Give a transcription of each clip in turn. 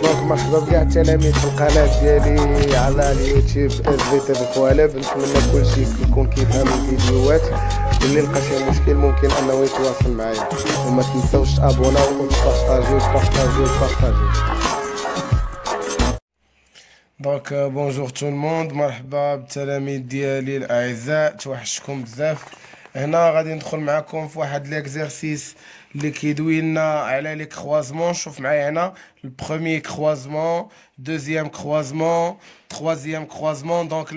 دونك مرحبا بكاع التلاميذ في القناة ديالي على اليوتيوب اس في تي بقوالب. نتمنى كلشي يكون كيفهم الفيديوهات، واللي لقى شي مشكل ممكن انه يتواصل معايا. وما تنساوش تابوناو وتبارطاجيو. دونك بونجور تو الموند، مرحبا بالتلاميذ ديالي الاعزاء، توحشتكم بزاف. هنا غادي ندخل معكم في واحد ليكزيرسيس اللي كيدوي لنا على لي كروازمون. شوف معايا هنا البروميي كروازمون، دوزيام كروازمون، تروازيام كروازمون. دونك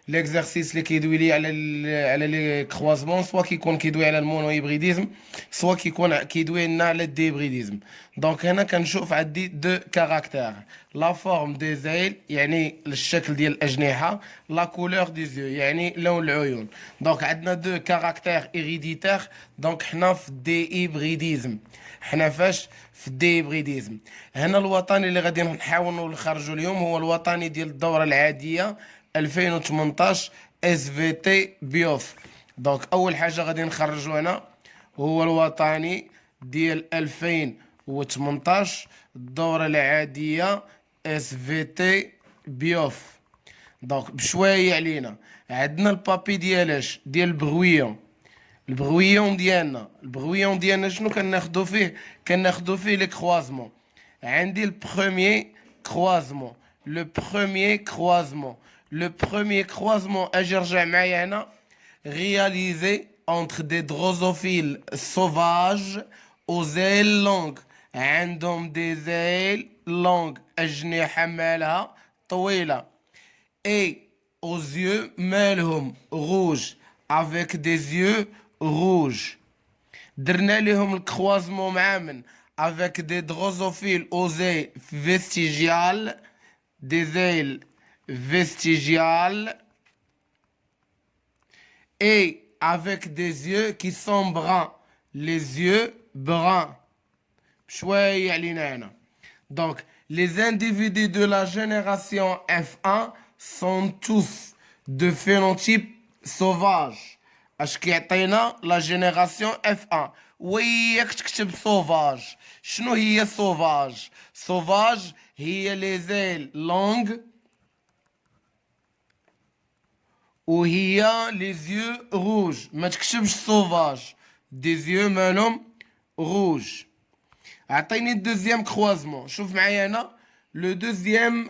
ليكزيرسيس اللي كيدوي لي على لي كروازمون سوا كيكون كيدوي على المونو هيبريديزم، سوا كيكون كيدوي لنا على الديبريديزم. دونك هنا كنشوف عندي دو كاركتير، لا فورم دي زيل يعني الشكل ديال الاجنحه، لا كولور دي زيو يعني لون العيون. دونك عندنا دو كاركتير هيريديتير. دونك حنا في الدي هيبريديزم، حنا فاش في الدي هيبريديزم. هنا الوطني اللي غادي نحاولوا نخرجوا اليوم هو الوطني ديال الدوره العاديه 2018 اس في تي بيوف. دونك اول حاجه غادي نخرجوا هنا هو الوطني ديال 2018 الدورة العادية اس في تي بيوف. دونك بشوية علينا عندنا البابي ديالاش ديال البغويون. البغويون ديالنا شنو كناخدو فيه؟ كناخدو فيه لي كروازمون. عندي البروميي كروازمون، لو بروميي كروازمون اجي رجع معايا هنا réalisé entre des drosophiles sauvages aux ailes longues. عندهم des ailes longues، أجنحة مالها طويلة. Et aux yeux مالهم rouges avec des yeux rouges. درنا لهم الكروازمون مع من avec des drosophiles aux ailes vestigiales، des ailes vestigiales et avec des yeux qui sont bruns, les yeux bruns. شوية علينا هنا. Donc, les individus de la génération F1 sont tous de phénotype sauvage. اش كيعطينا لا جينيراسيون F1؟ وياك تكتب سوفاج. شنو هي سوفاج؟ سوفاج هي لي زيل لونغ وهي لي زيو روج. ما تكتبش سوفاج، دي زيو مالهم روج. عطيني الدوزيام كروازمون. شوف معايا هنا لو دوزيام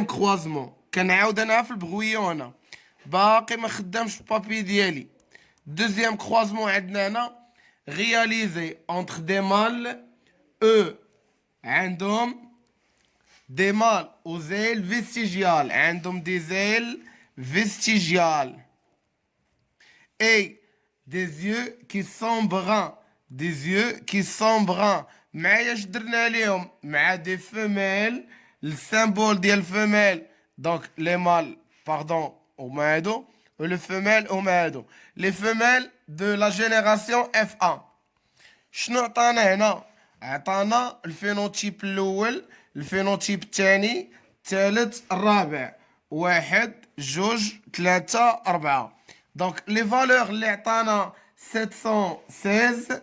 كروازمون كنعاود انا في البغويون. هنا باقي ما خدامش البابي ديالي. دوزيام كروازمون عندنا هنا رياليزي اونتر دي مال او، عندهم دي مال او زيل فيستيجيال، عندهم دي زيل vestigiales et des yeux qui sont bruns. معايا اش درنا ليهم؟ مع دي فيميل، السامبول ديال فيميل. دونك لي مال باردون هما هادو، و لو فيميل هما هادو. لي فيميل دو لا جينيراسيون اف 1. شنو عطانا هنا؟ عطانا الفينوتيب الاول، الفينوتيب الثاني، الثالث، الرابع. 1 2 3 4. دونك لي فالور اللي عطانا 716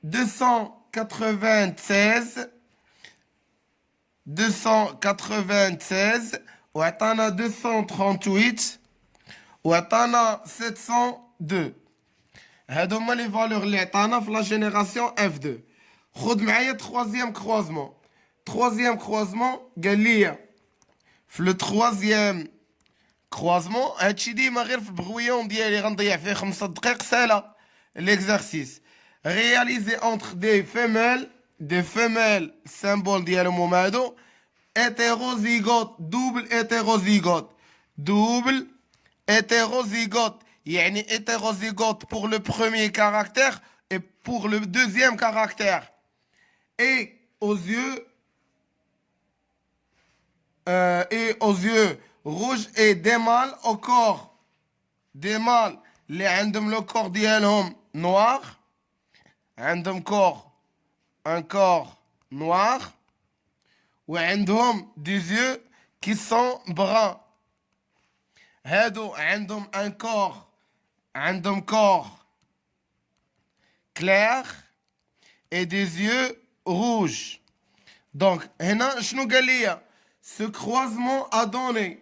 296 وعطانا 238 وعطانا 702. هادو هما لي فالور اللي عطانا في لا جينيراسيون اف 2. خد معايا تروازيام كروازمون. قال لي في لو تروازيام كروازمون، هادشي ديما غير في البغويون ديالي غنضيع فيه 5 دقائق ساهله. ليكزارسيس رياليزي اونتر دي فيميل السامبول ديالهم هما هادو هيتيروزيغوت، دوبل هيتيروزيغوت يعني هيتيروزيغوت pour le premier caractère et pour le deuxième caractère. Et aux yeux rouges et des mâles au corps. des mâles اللي عندهم لو كور ديالهم نوار، عندهم un corps noir وعندهم des yeux qui sont bruns. هادو عندهم un corps clair et des yeux rouge. Donc, هنا شنو قال لي؟ Ce croisement a donné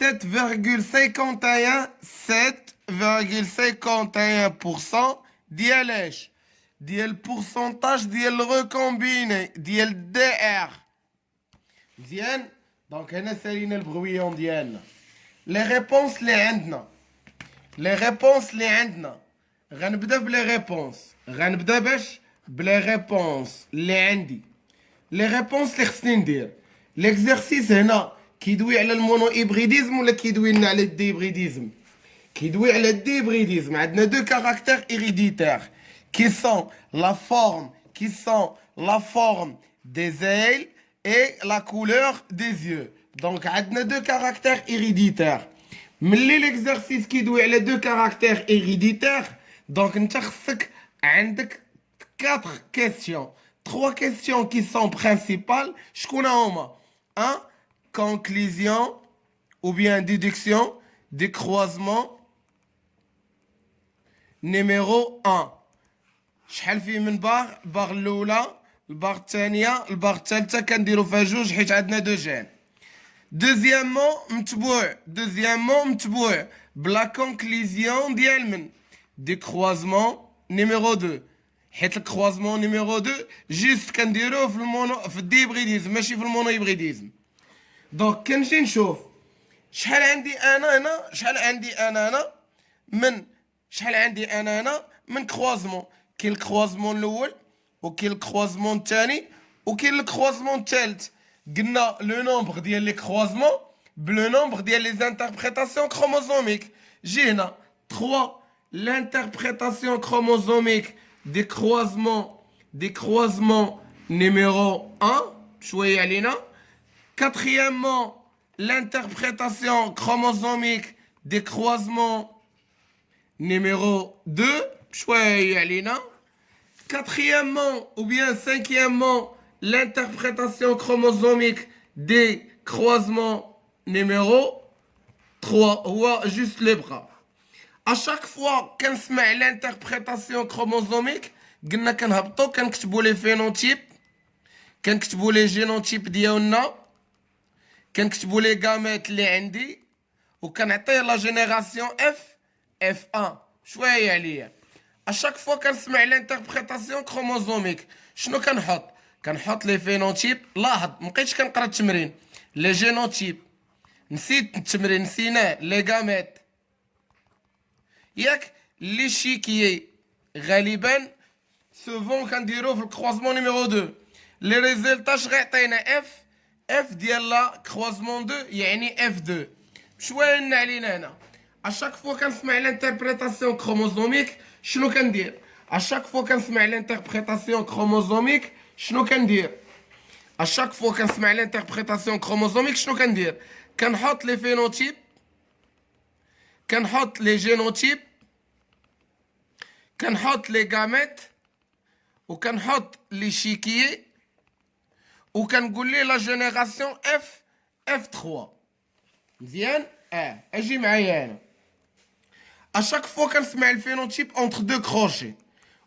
7,51% ديال ايش؟ ديال البورسونتاج ديال الريكومبيني ديال دي ار. مزيان؟ دونك هنا سالينا البغويون ديالنا. لي ريبونس اللي عندنا غنبدا بلي ريبونس. غنبدا باش بلي ريبونس اللي عندي. لي ريبونس اللي خصني ندير. ليكزيرسيس هنا كيدوي على المونو هيبريديزم ولا كيدوي لنا على الديبريديزم؟ كيدوي على الديبريديزم. عندنا دو كارactères héréditaires qui sont la forme des ailes et la couleur des yeux. Donc عندنا دو كارactères héréditaires. ملي ليكزيرسيس كيدوي على دو كارactères héréditaires دونك انت خصك عندك 4 questions. 3 questions qui sont principales. شكون هما؟ 1. Conclusion ou bien déduction des croisements numéro 1. شحال فيه من باغ؟ الباغ الاولى، الباغ الثانيه، الباغ الثالثه كنديرو فيها جوج حيت عندنا دو جين. دوزيامون متبوع بلا كونكليزيون ديال من دي كروازمون نيميرو 2. حيت الكروازمون نيميرو 2 جيست كنديروه في الديبريديزم ماشي في المونو هيبريديزم. دونك كنمشي نشوف شحال عندي انا هنا من كروازمون. كاين الكروازمون الاول وكاين الكروازمون الثاني وكاين الكروازمون الثالث. قلنا لو نومبر ديال لي كروازمون بلو نومبر ديال لي انتربريتاسيون كروموزوميك. جي هنا 3 l'interprétation chromosomique des croisements numéro 1 شويه علينا. Quatrièmement, l'interprétation chromosomique des croisements numéro 2. شوية علينا. Quatrièmement ou bien cinquièmement, l'interprétation chromosomique des croisements numéro 3. هو juste les bras. À chaque fois كنسمع l'interprétation chromosomique قلنا كنهبطو كنكتبو لي phénotypes كنكتبو لي génotypes ديالنا كنكتبو لي غاميت اللي عندي وكنعطيه لا جينيراسيون F1. شويه عليا. اشاك فوا كنسمع لانتربريتاسيون كروموزوميك شنو كنحط لي فينوتيب. لاحظ مبقيتش كنقرا التمرين. لي جينوتيب نسيت التمرين نسيناه. لي غاميت ياك لي شيكيي غالبا سوفون كنديروه في الكروازمون نيميرو 2. لي ريزولتا اش غيعطينا اف ديال لا كروازمون 2 يعني اف 2. شويه علينا هنا. اشاك فوا كنسمع لانتربريتاسيون كروموزوميك شنو كندير؟ اشاك فوا كنسمع لانتربريتاسيون كروموزوميك شنو كندير؟ اشاك فوا كنسمع لانتربريتاسيون كروموزوميك شنو كندير؟ كنحط لي فينوتيب كنحط لي جينوتيب كنحط لي غاميت وكنحط لي شيكيي وكنقول ليه لا جينيراسيون اف 3. مزيان؟ اجي معايا هنا. اشاك فوا كنسمع الفينوتيب اونتر دو كروشي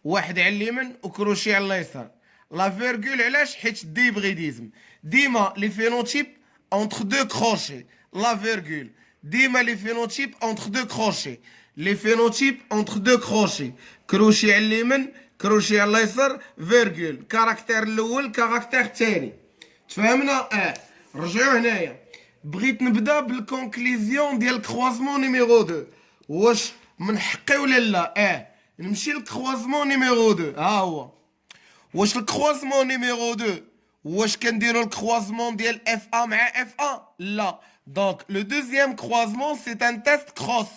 واحد على اليمين وكروشي على اليسار. لا فيرغول علاش؟ حيت الديبريديزم ديما لي فينوتيب اونتر دو كروشي. لا فيرغول ديما لي فينوتيب اونتر دو كروشي. لي فينوتيب اونتر دو كروشي. كروشي على اليمين كروشي على اليسار فيرغول. كاركتير الاول كاركتير الثاني. تفهمنا؟ رجعوا هنايا. بغيت نبدا بالكونكليزيون ديال الكروازمون نيميرو 2. واش من حقي ولا لا؟ نمشي للكروازمون نيميرو 2. ها هو. واش الكروازمون نيميرو 2 واش كنديرو الكروازمون ديال اف ا مع اف ا؟ لا. دونك لو دوزيام كروازمون سي ان تيست كروس.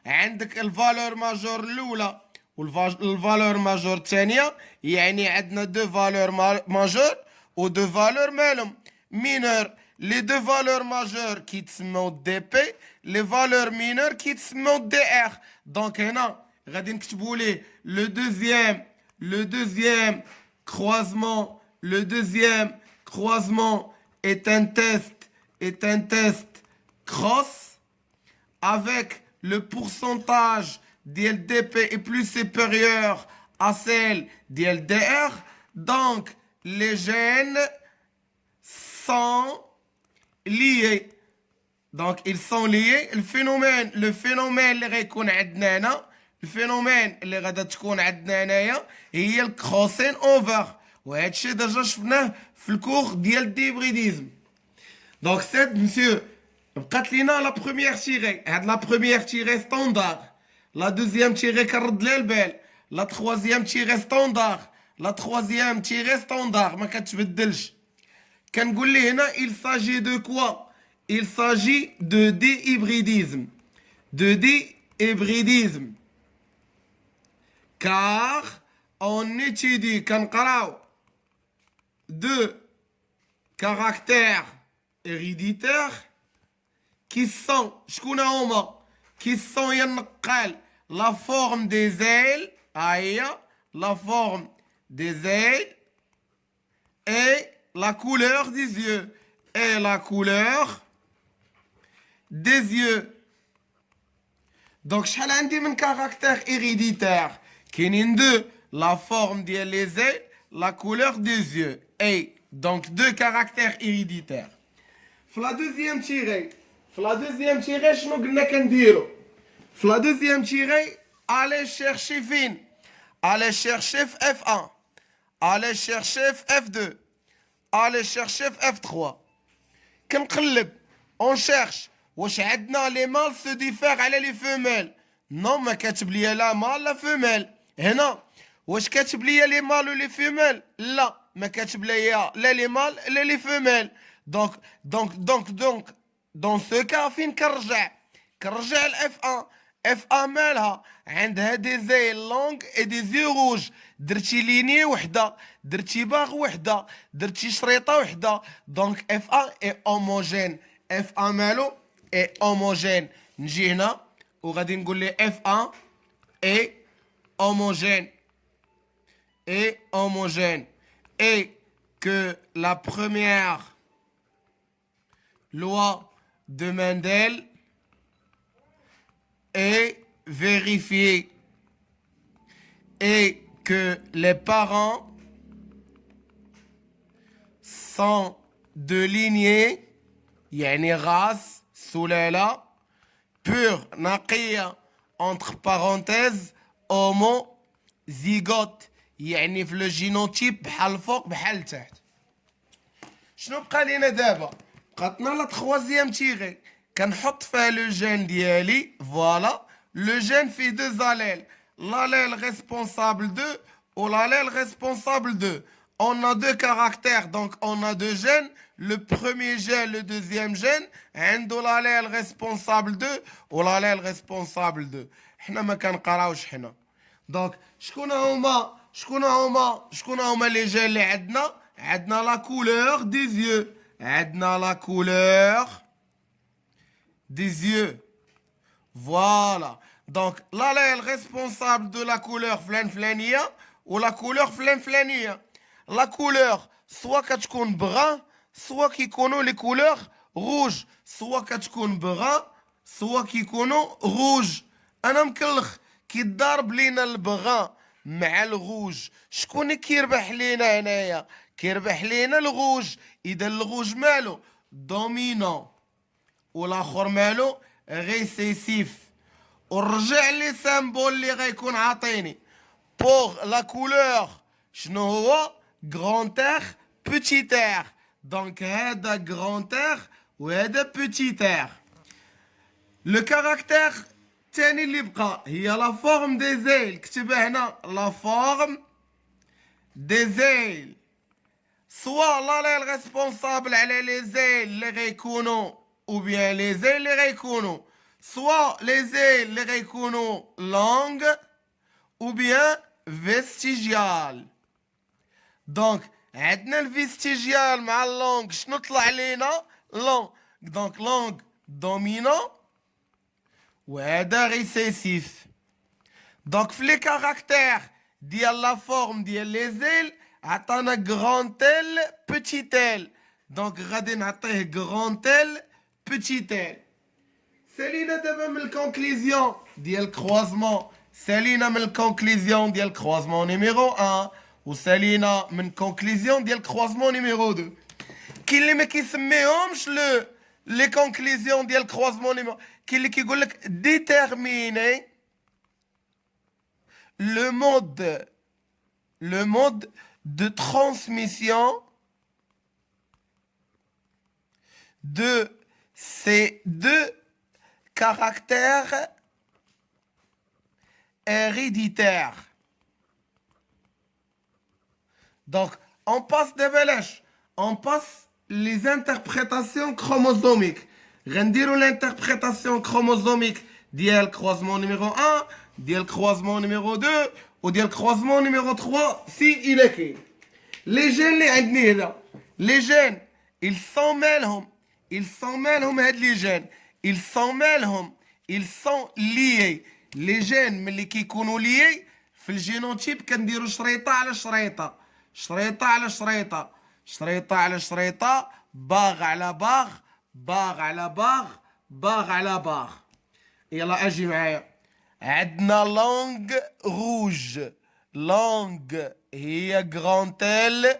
عندك الفالور ماجور الاولى والفالور ماجور الثانيه يعني عندنا دو فالور ماجور و دو فالور مالهم مينور. Les deux valeurs majeures qui تسموا DP, les valeurs mineures qui تسموا DR. Donc هنا غادي نكتبوا ليه le deuxième croisement est un test cross avec le pourcentage ديال DP est plus supérieur à celle ديال DR. Donc, les gènes sont liés. Donc, ils sont liés. le phénomène اللي غيكون عندنا هنا الفينومين اللي غادا تكون عندنا هنايا هي الكروسين اوفر وهذا الشيء ديجا شفناه في الكور ديال الديبريديزم. دونك سيت مسيو بقات لينا لا بروميير تيغي هاد لا بروميير تيغي ستاندار لا دوزيام تيغي كنرد لها البال لا تخوازيام تيغي ستاندار لا تخوازيام تيغي ستاندار ما كتبدلش. كنقول لي هنا il s'agit de quoi il s'agit de déhybridisme car on étudie كنقراو deux caractères héréditaires qui sont شكون هما qui sont ينقال la forme des ailes la forme des ailes et la couleur des yeux donc شحال عندي من caractère héréditaire كاينين deux la forme ديال les ailes la couleur des yeux et donc deux caractères héréditaires. في la deuxième tirée شنو قلنا كنديرو في la deuxième tirée allez chercher فين allez chercher في F1 allez chercher في F2 allez chercher في F3 كنقلب on cherche واش عندنا لي مال سو ديفير على لي فيميل نو ما كاتب ليا لا مال لا فيميل. هنا واش كاتب ليا لي مال ولي فيميل لا ما كاتب ليا لا لي مال لا لي فيميل. دونك دون سو كا فين كنرجع لاف 1 اف 1 مالها عندها دي زي لونغ اي دي زي روج درتي ليني وحده درتي باغ وحده درتي شريطه وحده دونك اف 1 اي هوموجين اف 1 مالو اي هوموجين. نجي هنا وغادي نقول لي اف 1 اي homogène et que la première loi de Mendel est vérifiée et que les parents sont de lignée يعني race سلالة pure نقية entre parenthèses homozygote يعني في لو جينوتيب بحال الفوق بحال التحت. شنو بقى لينا دابا بقاتنا لا تخوازيام تيغي كنحط فيها لو جين ديالي فوالا لو جين فيه دو زاليل l'allèle responsable de ou l'allèle responsable de. On a deux caractères, donc on a deux gènes. Le premier gène, le deuxième gène, عنده l'allèle responsable de ou l'allèle responsable de. حنا ما كنقراوش حنا. دونك شكون هما لي جين اللي عندنا لا كولور دي زيو عندنا لا كولور دي زيو فوالا. دونك l'allèle responsable de la couleur فلانية و la couleur فلانية. لا كولور سوا كتكون بغا سوا كيكونوا لي كولور روج سوا كتكون بغا سوا كيكونوا روج. انا مكلخ كيضارب لينا البغا مع الغوج شكون كيربح لينا هنايا كيربح لينا الغوج. اذا الغوج مالو دومينون والاخر مالو ريسيسيف. ونرجع لي سامبول اللي غيكون عاطيني بوغ لا كولور شنو هو grand R petit r. donc هذا grand R وهذا petit r. le caractère الثاني اللي بقى هي لا فورم دي زيل كتبها هنا لا فورم دي زيل سوا لاليل ريسبونسابل على لي زيل اللي غيكونوا او بيان لي زيل اللي غيكونوا سوا لي زيل اللي غيكونوا لونغ او بيان فيستيجيال. دونك عندنا الفيستيجيال مع اللونغ شنو طلع لينا لونغ. دونك لونغ دومينون وهذا ريسيسيف. دونك في لي كاركتير ديال لا فورم ديال لي زيل عطانا غران تيل بوتي تيل. دونك غادي نعطيه غران تيل بوتي تيل. سالينا دابا من الكونكليزيون ديال الكروازمون نيميرو 1 وسالينا من كونكليزيون ديال كروازمون نيميرو 2. كاين اللي ما كيسميهمش لي كونكليزيون ديال كروازمون نيميرو، كاين اللي كيقول لك ديتيرميني le mode de transmission de ces deux caractères héréditaires. Donc, on passe des belash, on passe les interprétations chromosomiques. Rendirons l'interprétation chromosomique ديال croisement numéro 1, ديال croisement numéro 2 ou ديال croisement numéro 3 si il est كاين. Les gènes اللي عندنا هنا، les gènes ils s'emmêlent هاد les gènes، ils sont liés. les gènes ملي كيكونوا liés في الجينوتيب كنديروا شريطة على شريطة، شريطة على شريطة، شريطة على شريطة، باغ على باغ، باغ على باغ، باغ على باغ. يلا اجي معايا. عندنا لونغ روج، لونغ هي جرانتيل،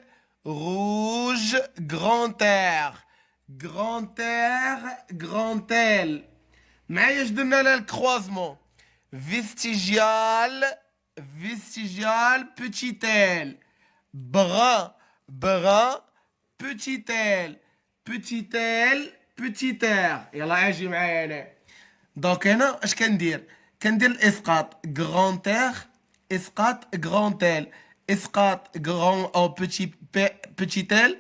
روج جرانتير، جرانتير جرانتيل. معايا اش درنا لها الكروازمون؟ فيستيجيال، فيستيجيال بوتيتيل، brun, brun, petit L, petit L, petit R. يلا اجي معايا هنا. دونك هنا اش كندير؟ كندير الاسقاط grand R، اسقاط grand L، اسقاط grand او petit L،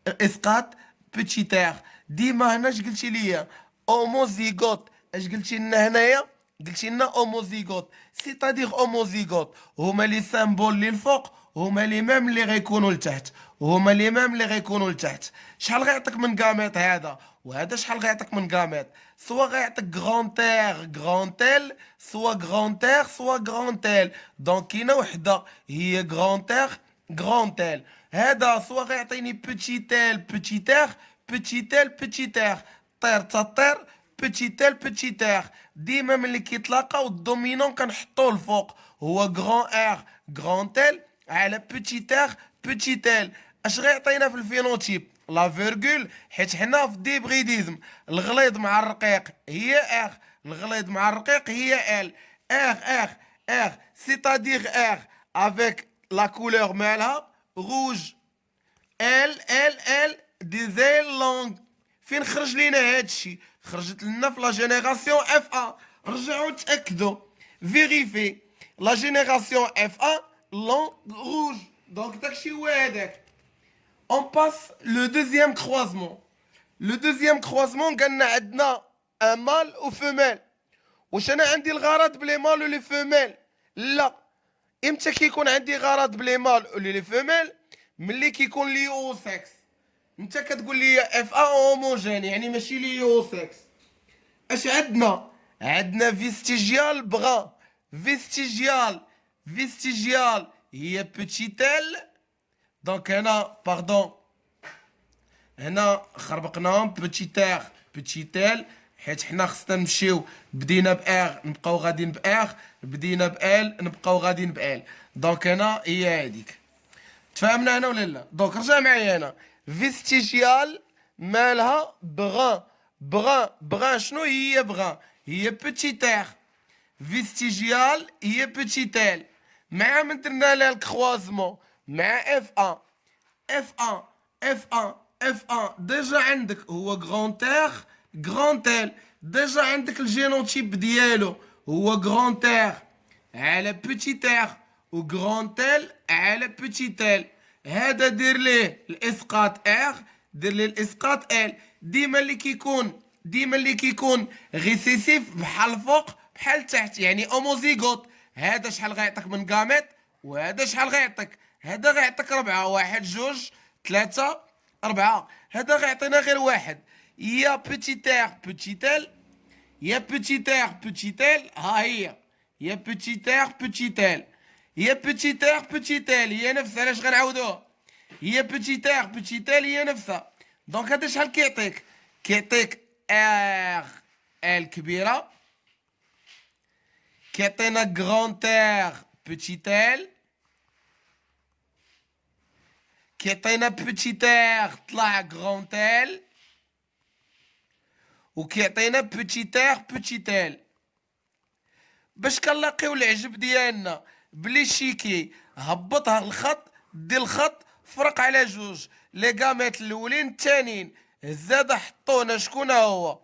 اسقاط petit R. ديما هنا اش قلتي ليا؟ اوموزيغوت. اش قلتي لنا هنايا؟ قلتي لنا اوموزيغوت، سيتادير اوموزيغوت هما لي سامبول اللي الفوق هما لي ميم اللي غيكونوا لتحت، هما لي ميم اللي غيكونوا لتحت. شحال غيعطيك من كاميط هذا وهذا؟ شحال غيعطيك من كاميط؟ سوا غيعطيك غرانتير غرانتيل، سوا غرانتير سوا غرانتيل. دونك كاينه وحده هي غرانتير غرانتيل. هذا سوا غيعطيني بوتيتيل بوتيتير، بوتيتيل بوتيتير، طير تطير، بوتيتيل بوتيتير. ديما ملي كيتلاقاو الدومينون كنحطوه الفوق، هو غران ار غرانتيل على بوتيتير بوتيتيل. اش غيعطينا في الفينوتيب؟ لا فيرغول، حيت حنا في الديبريديزم الغليظ مع الرقيق هي ار، الغليظ مع الرقيق هي ال. ار سيتادير ار افيك لا كولور مالها روج، ال دي زيل لونغ. فين خرج لينا هادشي؟ خرجت لنا في لا جينيراسيون اف ا. رجعوا تاكدوا، فيريفي لا جينيراسيون اف ا لونغ روج. دونك داكشي هو هذاك. On passe le deuxième croisement. Le deuxième croisement قالنا عندنا un mâle ou femelle. واش انا عندي الغرض بلي مال ولي فيميل؟ لا. امتى كيكون عندي غرض بلي مال ولي فيميل؟ ملي كيكون لي او سكس. انت كتقول لي اف ا هوموجين يعني ماشي لي او سكس. اش عندنا؟ عندنا فيستيجيال بغان، فيستيجيال، فيستيجيال هي بوتيتيل. دونك هنا باردون، هنا خربقناهم بوتيتير بوتيتيل، حيت حنا خصنا نمشيو بدينا بار نبقاو غاديين بار، بدينا بال نبقاو غاديين بال. دونك هنا هي هذيك. تفاهمنا هنا ولا لا؟ دونك رجع معايا هنا. فيستيجيال مالها بغان، بغان بغان شنو هي بغان؟ هي بوتيتير. فيستيجيال هي بوتيتيل. مع من درنا لها الكروازمون مع اف 1، اف 1 اف 1 اف 1 ديجا عندك هو غرانتير غرانتيل. ديجا عندك الجينوتيب ديالو هو غرانتير على بوتيتير و غرانتيل على بوتيتيل. هذا دير ليه الاسقاط ار، دير ليه الاسقاط ال. ديما اللي كيكون ريسيسيف بحال الفوق بحال التحت، يعني اوموزيغوت. هذا شحال غيعطيك من كاميط وهذا شحال غيعطيك؟ هذا غيعطيك 4، 1 2 3 4. هذا غيعطينا غير واحد. يا بوتيتير بوتيتيل، يا بوتيتير بوتيتيل، ها هي يا بوتيتير بوتيتيل، يا بوتيتير بوتيتيل هي نفسها. علاش غنعاودوها؟ هي بوتيتير بوتيتيل هي نفسها. دونك هذا شحال كيعطيك؟ كيعطيك ار ال كبيره، كيعطينا غرانتير بوتيتيل، كيعطينا بوتي ار طلع غران ال، وكيعطينا بوتي ار بوتي ال. باش كنلاقيو العجب ديالنا بلي شيكي هبطها الخط، دي الخط فرق على جوج لي غاميت الاولين الثانيين، زاد حطونا شكون هو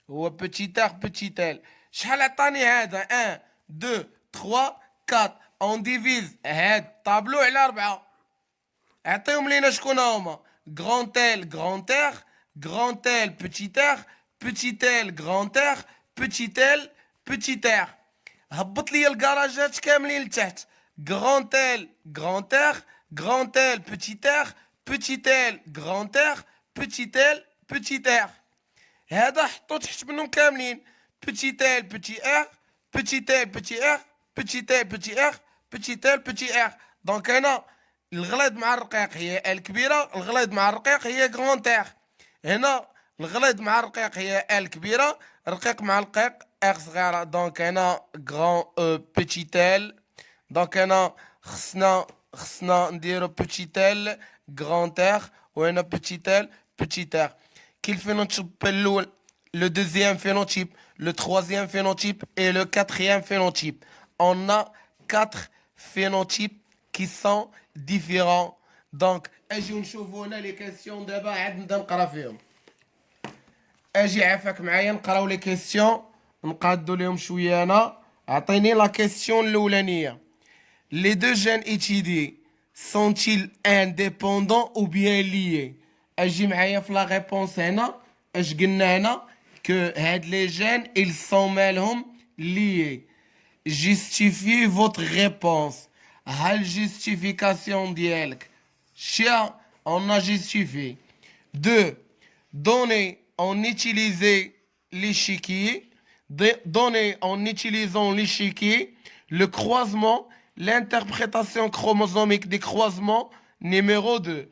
بوتي ار بوتي ال. شحال عطاني هذا؟ 1 2 3 4. اون ديفيز هاد الطابلو على 4. عطيهم لينا شكون هما؟ غران ال غران ار، غران ال بوتي ار، بوتي ال غران ار، بوتي ال بوتي ار. هبط لي الكراجات كاملين لتحت. غران ال غران ار، غران ال بوتي ار، بوتي ال غران ار، بوتي ال بوتي ار. هذا حطو تحت منهم كاملين. بوتي ال بوتي ار، بوتي ال بوتي ار، بوتي ال بوتي ار، بوتي ال بوتي ار. دونك هنا الغليظ مع الرقيق هي الكبيره، الغليظ مع الرقيق هي غران ار. هنا الغليظ مع الرقيق هي الكبيره، رقيق مع الرقيق ار صغيره. دونك هنا غران بوتي ال. دونك هنا خصنا نديرو بوتي ال غران ار، وهنا بوتي ال بوتي ار. كي الفينوتيب الاول، le deuxième phénotype, le troisième phénotype et le quatrième phénotype. On a 4 phénotypes qui sont différents. Donc, اجي نشوفوا هنا لي كيسيون دابا عاد نبدا نقرا فيهم. اجي عافاك معايا نقراو لي كيسيون، نقادو لهم شويه. انا عطيني لا كيسيون الاولانيه. Les deux gènes étudiés sont-ils indépendants ou bien liés؟ اجي معايا في لا ريبونس هنا. اش قلنا هنا؟ que هاد les gènes ils sont مالهم liés. Justifiez votre réponse. هل justification ديالك شيا on a justifié. 2. Donnez en utilisant l'échiquier. Donnez en utilisant l'échiquier le croisement, l'interprétation chromosomique des croisements numéro 2.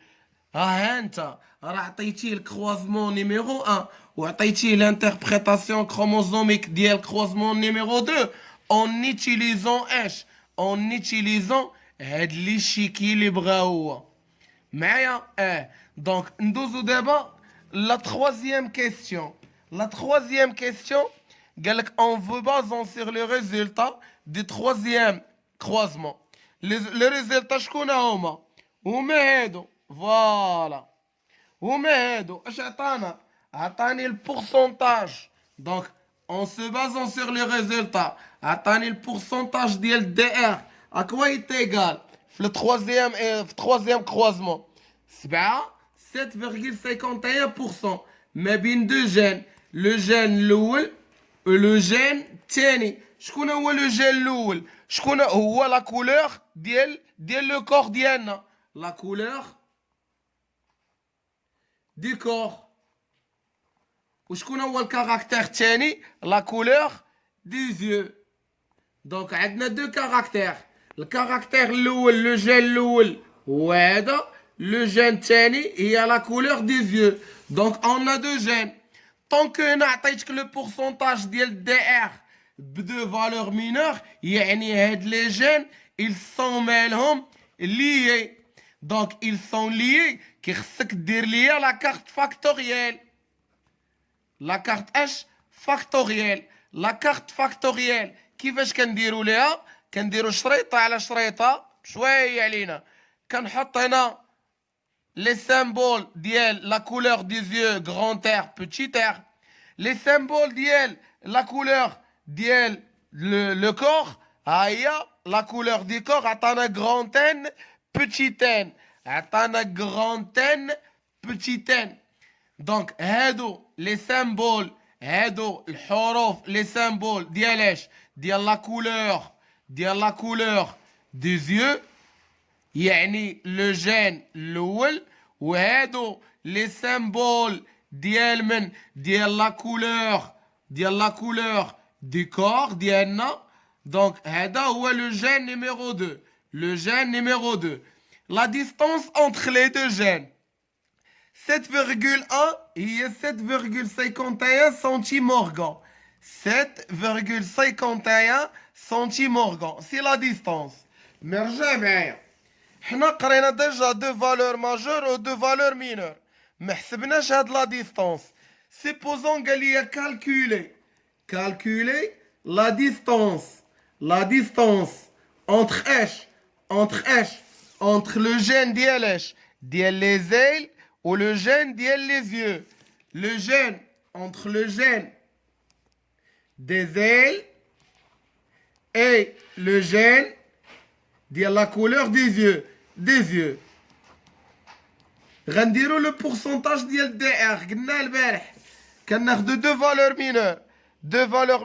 انت راه عطيتيه الكروازمون نيميرو 1 وعطيتيه لانتربريتاسيون كروموزوميك ديال الكروازمون نيميرو 2 اون نيتيليزون اش؟ اون نيتيليزون هاد لي شيكي اللي بغا هو معايا. دونك ندوزو دابا لا تخوازيام كيستيون. لا تخوازيام كيستيون قالك اون فو بازون سيغ لو ريزولتا دي تخوازيام كروازمون. لي ريزولتا شكون هما هادو. فوالا هما هادو. اش عطانا؟ عطاني البورسونتاج. دونك اون سو بازون سيغ لي ريزولتا عطاني البورسونتاج ديال دي ار اكوا يتيغال في التخوازيام في التخوازيام كروازمون 7.51% ما بين دو جين. لو جين الاول ولو جين الثاني. شكون هو لو جين الاول؟ شكون هو؟ لا كولور ديال لو كور ديالنا، لا كولور دي كور. وشكون هو الكاركتير الثاني؟ لا كولور دي زيو. دونك عندنا دو كاركتير. الكاركتير الاول لو جين الاول هو هذا، لو جين الثاني هي لا كولور دي زيو. دونك اون ا دو جين. طونك هنا عطيتك لو بورسونتاج ديال دي ار بدو فالور مينور، يعني هاد لي جين ils sont مالهم liés. دونك ils sont liés كي خصك دير ليا لا كارت فاكتوريال. لا كارت اش؟ فاكتوريال. لا كارت فاكتوريال كيفاش كنديروا ليها؟ كنديروا شريطه على شريطه شويه علينا. كنحط هنا لي سامبول ديال لا كولور دي زيو غران ار بوتي ار، لي سامبول ديال لا كولور ديال لو كور ها هي لا كولور دي كور. عطانا غران ان بوتي ان، عطانا غران ان بوتي ان. دونك هادو لي سامبول، هادو الحروف لي سامبول ديال اش؟ ديال لا كولور دي زيو، يعني لو جين الاول. وهادو لي سامبول ديال من؟ ديال لا كولور دي كور ديالنا. دونك هذا هو لو جين نيميرو 2. لو جين نيميرو 2. لا ديستانس انتر لي دو جين 7,1 هي 7,51 centimorgan. 7,51 centimorgan c'est la distance. نرجع معايا حنا قرينا ديجا دو فالور ماجور و دو فالور مينور، ما حسبناش هاد لا ديستونس. سيبوزون قال لي calculer la distance entre le gène ديال les ailes ou le gène ديال les yeux. Le gène entre le gène des ailes et le gène ديال la couleur des yeux. غنديرو لو بورسونتاج ديال دي ار. قلنا البارح كناخدو دو فالور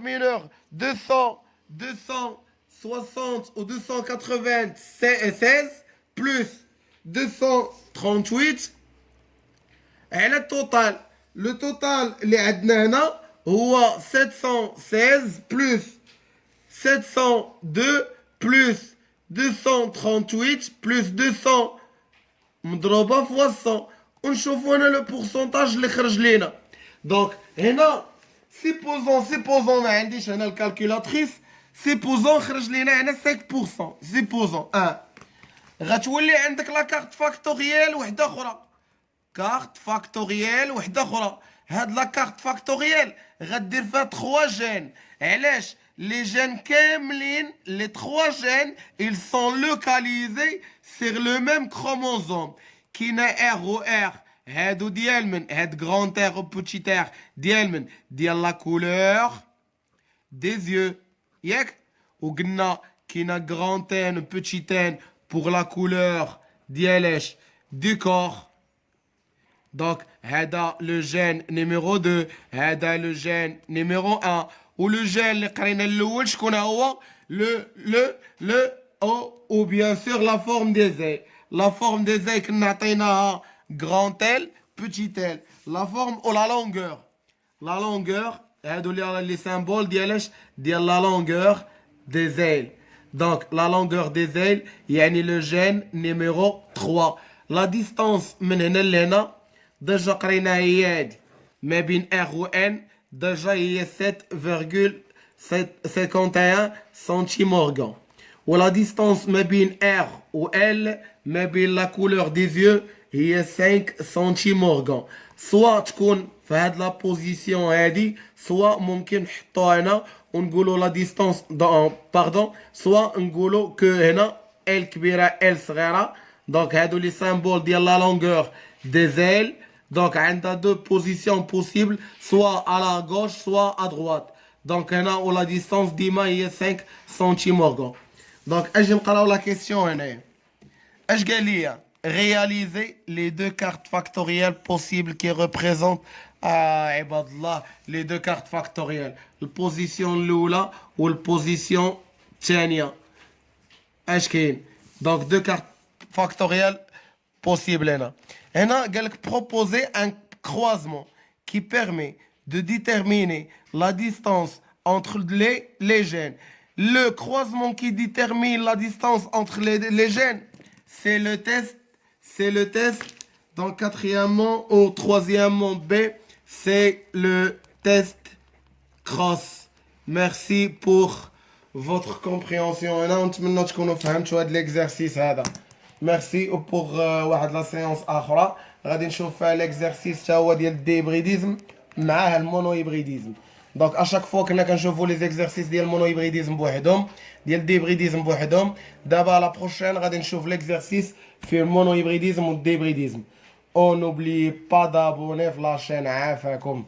مينور 260 ou 296 plus 238 على التوتال. لو توتال اللي عندنا هنا هو 716 plus 702 plus 238 plus 200 مضروبة في 100 ونشوفو هنا لو بورسونتاج اللي خرج لينا. دونك هنا سيبوزون ما عنديش هنا الكالكولاتريس، سيبوزون خرج لينا هنا 5%. سيبوزون غتولي عندك لا كارت فاكتوريال وحده اخرى. هاد لا كارت فاكتوريال غدير فيها 3 جين. علاش؟ لي جين كاملين لي 3 جين ils sont localisés sur le même chromosome. كاينه ار و ار هادو ديال من هاد غران ار و بوتيت ار ديال لا كولور دي زيو ياك، وقلنا كاينه غران ان و بوتيت ان pour la couleur ديالاش du corps. Donc هذا لو جين نيميرو 2، هذا لو جين نيميرو 1. ولو جين اللي قرينا الاول شكون هو؟ لو او بيان سور لا فورم دي زي. لا فورم دي زي كنا عطيناها غران ال بوتيت ال. لا فورم او لا لونغور هادو لي سامبول ديالاش ديال لا لونغور دي زيل. Donc la longueur des ailes يعني le gène numéro 3. La distance من هنا لهنا ديجا قريناها هي هادي ما بين R و N، ديجا هي 7,51 centimorgan. و la distance ما بين R و L ما بين la couleur des yeux هي 5 centimorgan. سوا تكون في هاد لا بوزيسيون هادي، سوا ممكن نحطوها هنا ونقولوا لا ديستونس باردون، سوا نقولوا كو هنا ال كبيره ال صغيره. دونك هادو لي سامبول ديال لا لونغور دي زيل. دونك عندها دو بوزيسيون بوسيبل، سوا على غوش سوا ا دروات. دونك هنا و لا ديستونس ديما هي 5 سنتيمورغون. دونك اجي نقراو لا كيسيون هنايا. اش قال لي؟ réaliser les deux cartes factorielles possibles qui représentent عباد الله les deux cartes factorielles. البوزيسيون الاولى والبوزيسيون الثانيه اش كاين؟ دونك دو كارت فاكتوريال بوسيبل. هنا قال لك proposer un croisement qui permet de déterminer la distance entre les gènes. Le croisement qui détermine la distance entre les gènes, c'est le test. Donc quatrièmement ou troisièmement B, c'est le test cross. Merci pour votre compréhension. انا نتمنى تكونوا فهمتوا هذا l'exercice هذا. ميرسي. وبور واحد لا سيونس اخرى غادي نشوف فيها l'exercice تا هو ديال الديبريديزم معاه المونو هيبريديزم. دونك اشاك فوا كنا كنشوفوا لي زيكزارسيس ديال المونو هيبريديزم بوحدهم، ديال الديبريديزم بوحدهم. دابا لا بروشين غادي نشوف l'exercice في المونو هيبريديزم والديبريديزم. او نوبلي با دابوني في لاشين. عافاكم.